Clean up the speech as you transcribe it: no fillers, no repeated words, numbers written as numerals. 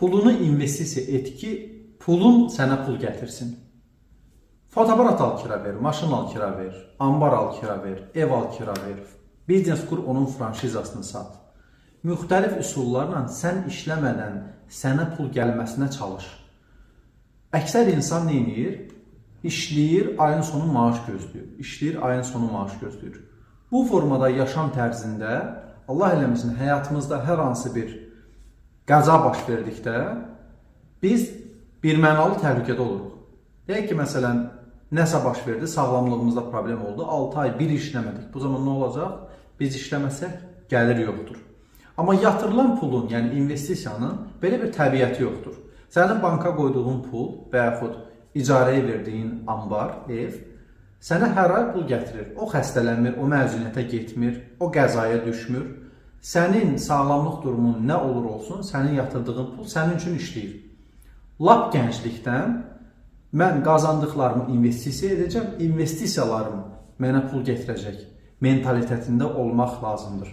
Pulunu investisiya et ki, pulun sənə pul gətirsin. Fotoaparat al kira ver, maşın al kira ver, ambar al kira ver, ev al kira ver, biznes kur, onun franşizasını sat. Müxtəlif üsullarla sən işləmədən sənə pul gəlməsinə çalış. Əksər insan nə edir? İşləyir, ayın sonu maaş gözləyir. İşləyir, ayın sonu maaş gözləyir. Bu formada yaşam tərzində Allah eləməsin, həyatımızda hər hansı bir qəza baş verdikdə biz birmənalı təhlükədə oluruq. Deyək ki, məsələn, nəsə baş verdi, sağlamlığımızda problem oldu, 6 ay, 1 işləmədik. Bu zaman nə olacaq? Biz işləməsək gəlir yoxdur. Amma yatırılan pulun, yəni investisiyanın belə bir təbiəti yoxdur. Sənin banka qoyduğun pul və yaxud icarəyə verdiyin ambar, ev sənə hər ay pul gətirir. O xəstələnmir, o məzuniyyətə getmir, o qəzaya düşmür. Sənin sağlamlıq durumun nə olur olsun, sənin yatırdığın pul sənin üçün işləyir. Lap gənclikdən mən qazandıqlarımı investisiya edəcəm, investisiyalarım mənə pul gətirəcək mentalitetində olmaq lazımdır.